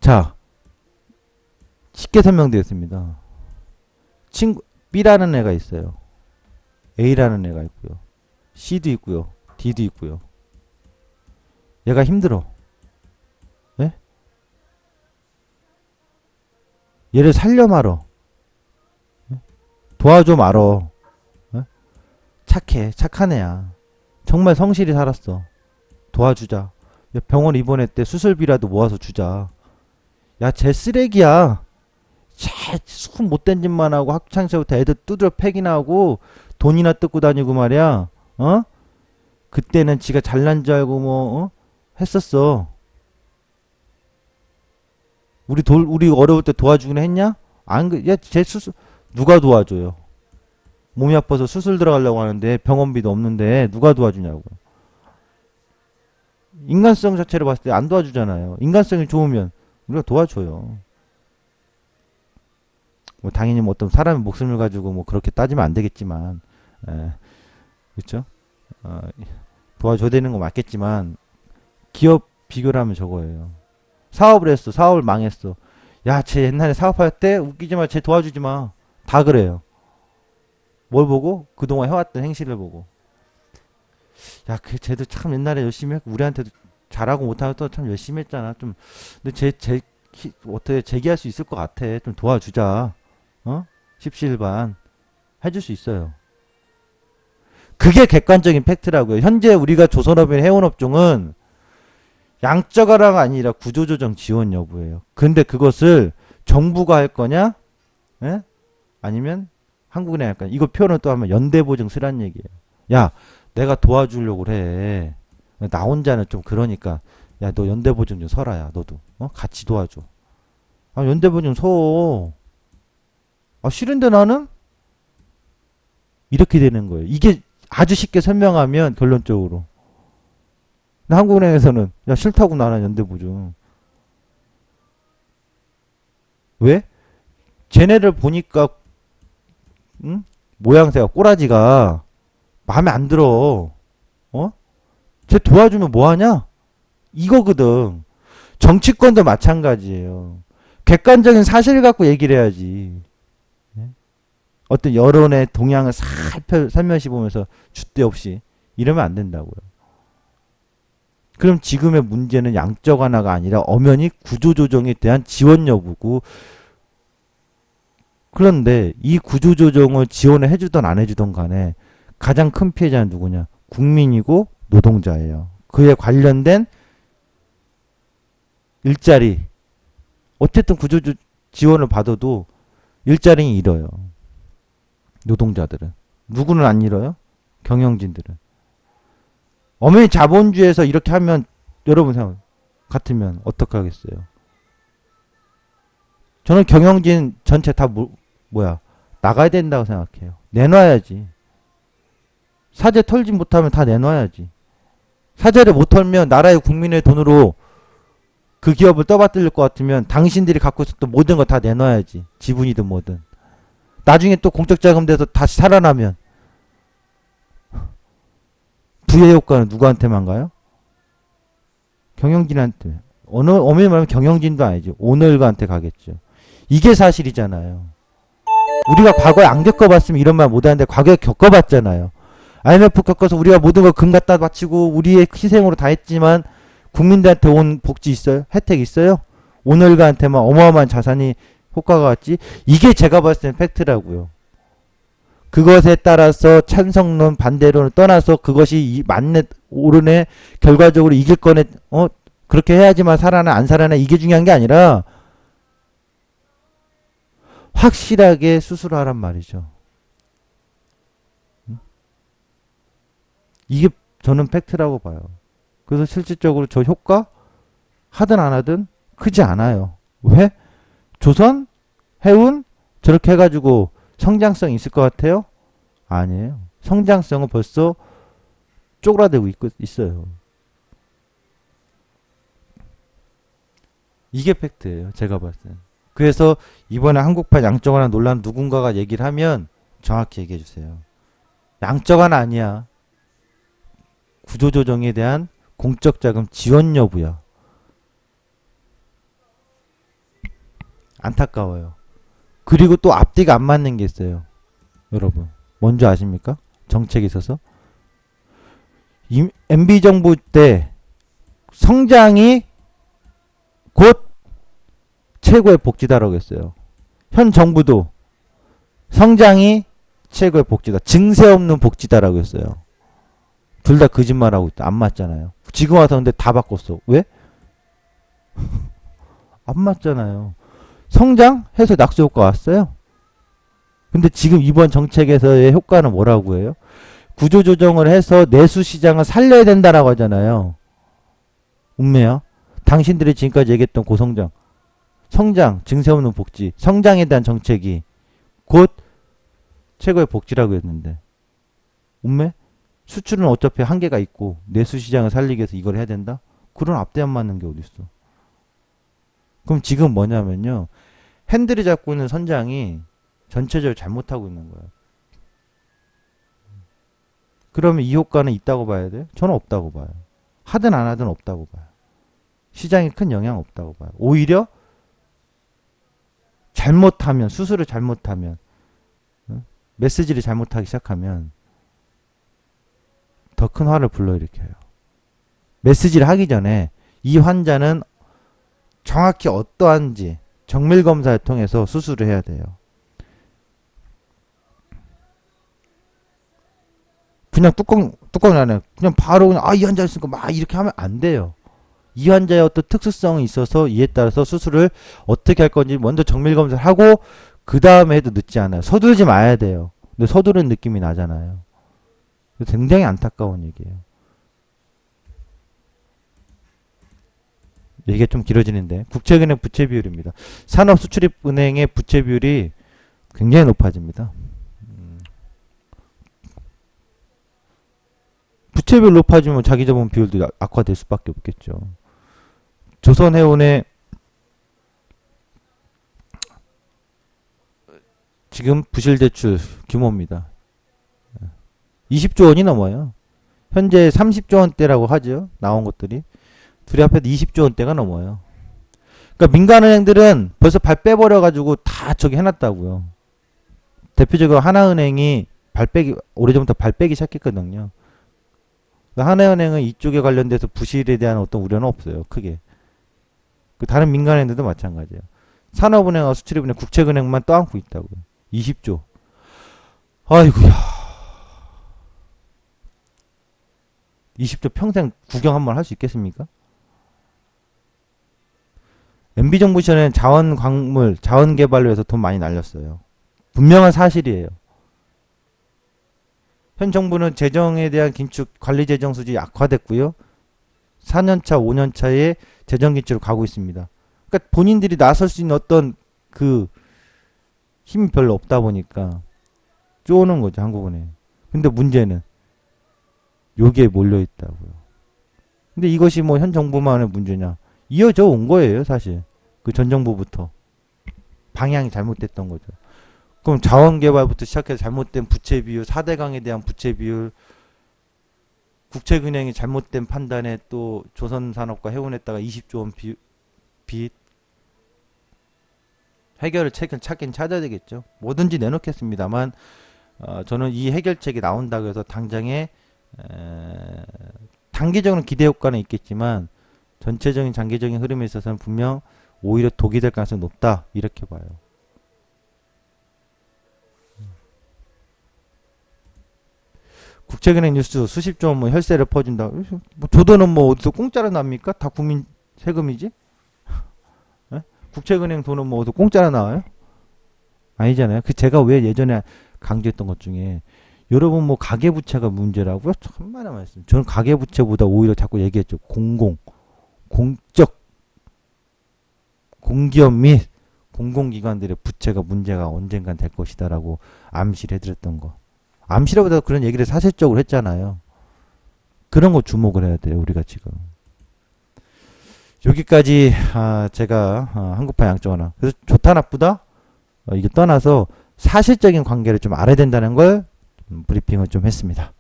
자, 쉽게 설명드리겠습니다. 친구 B라는 애가 있어요. A라는 애가 있고요. C도 있고요. D도 있고요. 얘가 힘들어. 네? 얘를 살려 말어. 도와줘 말어. 네? 착해. 착한 애야. 정말 성실히 살았어. 도와주자. 병원 입원했대. 수술비라도 모아서 주자. 야, 쟤 쓰레기야. 쟤 못된 짓만 하고 학창시절부터 애들 두드려 패기나 하고 돈이나 뜯고 다니고 말이야. 어? 그때는 지가 잘난 줄 알고 뭐 했었어. 우리 어려울 때 도와주긴 했냐? 야, 쟤 수술 누가 도와줘요? 몸이 아파서 수술 들어가려고 하는데 병원비도 없는데 누가 도와주냐고. 인간성 자체를 봤을 때 안 도와주잖아요. 인간성이 좋으면 우리가 도와줘요. 뭐 당연히 뭐 어떤 사람의 목숨을 가지고 뭐 그렇게 따지면 안 되겠지만, 그렇죠? 도와줘야 되는 거 맞겠지만 기업 비교를 하면 저거예요. 사업을 했어. 사업을 망했어. 야, 쟤 옛날에 사업할 때 웃기지 마. 쟤 도와주지 마. 다 그래요. 뭘 보고? 그동안 해왔던 행실을 보고. 야, 쟤도 참 옛날에 열심히 했고 우리한테도 잘하고 못하고 또 참 열심히 했잖아. 좀 근데 어떻게 재기할 수 있을 것 같아. 좀 도와주자. 십시일반 해줄 수 있어요. 그게 객관적인 팩트라고요. 현재 우리가 조선업이나 해운업종은 양적화가 아니라 구조조정 지원 여부예요. 근데 그것을 정부가 할 거냐? 예? 아니면 한국은행 할 거냐? 이거 표현을 또 하면 연대보증 쓰란 얘기예요. 야, 내가 도와주려고 그래. 나 혼자는 좀 그러니까 야, 너 연대보증 좀 서라. 야, 너도 같이 도와줘. 아, 연대보증 서. 아, 싫은데 나는? 이렇게 되는 거예요. 이게 아주 쉽게 설명하면 결론적으로. 근데 한국은행에서는 야, 싫다고 나는 연대보증. 왜? 쟤네를 보니까 모양새가 꼬라지가 마음에 안 들어. 쟤 도와주면 뭐하냐? 이거거든. 정치권도 마찬가지예요. 객관적인 사실 갖고 얘기를 해야지. 어떤 여론의 동향을 살며시 보면서 줏대 없이 이러면 안 된다고요. 그럼 지금의 문제는 양적 완화가 아니라 엄연히 구조조정에 대한 지원 여부고, 그런데 이 구조조정을 지원을 해주던 안 해주던 간에 가장 큰 피해자는 누구냐? 국민이고 노동자예요. 그에 관련된 일자리, 어쨌든 지원을 받아도 일자리는 잃어요. 노동자들은. 누구는 안 잃어요? 경영진들은. 엄연히 자본주의에서 이렇게 하면 여러분 생각 같으면 어떻게 하겠어요? 저는 경영진 전체 다 나가야 된다고 생각해요. 내놔야지. 사재 털지 못하면 다 내놔야지. 사재를 못 털면 나라의 국민의 돈으로 그 기업을 떠받들 것 같으면 당신들이 갖고 있었던 모든 거 다 내놔야지. 지분이든 뭐든. 나중에 또 공적 자금 돼서 다시 살아나면 부의 효과는 누구한테만 가요? 경영진한테. 엄연히 말하면 경영진도 아니죠. 오너일가한테 가겠죠. 이게 사실이잖아요. 우리가 과거에 안 겪어봤으면 이런 말 못하는데 과거에 겪어봤잖아요. IMF 겪어서 우리가 모든 걸 금 갖다 바치고 우리의 희생으로 다 했지만 국민들한테 온 복지 있어요? 혜택 있어요? 오너일가한테만 어마어마한 자산이 효과가 왔지? 이게 제가 봤을 땐 팩트라고요. 그것에 따라서 찬성론 반대론을 떠나서 그것이 맞네 옳으네 결과적으로 이길 거네 그렇게 해야지만 살아나 안 살아나 이게 중요한 게 아니라 확실하게 수술하란 말이죠. 이게 저는 팩트라고 봐요. 그래서 실질적으로 저 효과 하든 안 하든 크지 않아요. 왜? 조선? 해운? 저렇게 해가지고 성장성이 있을 것 같아요? 아니에요. 성장성은 벌써 쪼그라들고 있어요. 이게 팩트예요. 제가 봤을 때. 그래서 이번에 한국판 양적 완화 논란 누군가가 얘기를 하면 정확히 얘기해 주세요. 양적 완화 아니야. 구조조정에 대한 공적 자금 지원 여부야. 안타까워요. 그리고 또 앞뒤가 안 맞는 게 있어요. 여러분 뭔지 아십니까? 정책에 있어서 MB 정부 때 성장이 곧 최고의 복지다라고 했어요. 현 정부도 성장이 최고의 복지다. 증세 없는 복지다라고 했어요. 둘 다 거짓말하고 있다. 안 맞잖아요. 지금 와서 근데 다 바꿨어. 왜? 안 맞잖아요. 성장해서 낙수 효과 왔어요. 근데 지금 이번 정책에서의 효과는 뭐라고 해요? 구조조정을 해서 내수 시장을 살려야 된다라고 하잖아요. 운매야. 당신들이 지금까지 얘기했던 고성장, 성장, 증세 없는 복지, 성장에 대한 정책이 곧 최고의 복지라고 했는데 운매? 수출은 어차피 한계가 있고 내수 시장을 살리기 위해서 이걸 해야 된다? 그런 앞뒤 안 맞는 게 어딨어. 그럼 지금 뭐냐면요. 핸들이 잡고 있는 선장이 전체적으로 잘못하고 있는 거예요. 그러면 이 효과는 있다고 봐야 돼요? 저는 없다고 봐요. 하든 안 하든 없다고 봐요. 시장에 큰 영향 없다고 봐요. 오히려 잘못하면, 수술을 잘못하면, 메시지를 잘못하기 시작하면 더 큰 화를 불러일으켜요. 메시지를 하기 전에 이 환자는 정확히 어떠한지 정밀검사를 통해서 수술을 해야 돼요. 그냥 뚜껑 안에 그냥 바로 그냥 이 환자 있으니까 막 이렇게 하면 안 돼요. 이 환자의 어떤 특수성이 있어서 이에 따라서 수술을 어떻게 할 건지 먼저 정밀검사를 하고 그 다음에 해도 늦지 않아요. 서두르지 마야 돼요. 근데 서두르는 느낌이 나잖아요. 굉장히 안타까운 얘기예요. 얘기가 좀 길어지는데 국책은행 부채 비율입니다. 산업수출입은행의 부채 비율이 굉장히 높아집니다. 부채 비율 높아지면 자기자본 비율도 악화될 수밖에 없겠죠. 조선해운의 지금 부실대출 규모입니다. 20조 원이 넘어요. 현재 30조 원대라고 하죠. 나온 것들이. 둘이 합해도 20조 원대가 넘어요. 그러니까 민간은행들은 벌써 발 빼버려가지고 다 저기 해놨다고요. 대표적으로 하나은행이 오래전부터 발 빼기 시작했거든요. 그러니까 하나은행은 이쪽에 관련돼서 부실에 대한 어떤 우려는 없어요. 크게. 그 다른 민간은행들도 마찬가지예요. 산업은행과 수출입은행, 국책은행만 떠안고 있다고요. 20조. 아이고야. 20조 평생 구경 한번 할 수 있겠습니까? MB정부 시절에는 자원 광물, 자원 개발로 해서 돈 많이 날렸어요. 분명한 사실이에요. 현 정부는 재정에 대한 긴축, 관리 재정 수준이 악화됐고요. 4년차, 5년차에 재정 긴축으로 가고 있습니다. 그러니까 본인들이 나설 수 있는 어떤 그 힘이 별로 없다 보니까 쪼는 거죠, 한국은행. 근데 문제는 여기에 몰려 있다고요. 근데 이것이 뭐 현 정부만의 문제냐? 이어져 온 거예요, 사실. 그 전 정부부터. 방향이 잘못됐던 거죠. 그럼 자원개발부터 시작해서 잘못된 부채 비율, 4대강에 대한 부채 비율, 국책은행이 잘못된 판단에 또 조선산업과 해운에다가 20조 원 빚 해결을 찾긴 찾아야 되겠죠. 뭐든지 내놓겠습니다만 저는 이 해결책이 나온다고 해서 당장에 단기적으로는 기대 효과는 있겠지만 전체적인 장기적인 흐름에 있어서는 분명 오히려 독이 될 가능성이 높다 이렇게 봐요. 국책은행 뉴스 수십조 원 뭐 혈세를 퍼준다. 뭐 조도는 뭐 어디서 공짜로 납니까? 다 국민 세금이지? 에? 국책은행 돈은 뭐 어디서 공짜로 나와요? 아니잖아요. 그 제가 왜 예전에 강조했던 것 중에 여러분 뭐 가계부채가 문제라고요? 천만의 말씀. 저는 가계부채보다 오히려 자꾸 얘기했죠. 공적 공기업 및 공공기관들의 부채가 문제가 언젠간 될 것이다라고 암시를 해드렸던 거. 암시라보다 그런 얘기를 사실적으로 했잖아요. 그런 거 주목을 해야 돼요. 우리가 지금. 여기까지 제가 한국파 양쪽 하나. 그래서 좋다 나쁘다 이게 떠나서 사실적인 관계를 좀 알아야 된다는 걸 브리핑을 좀 했습니다.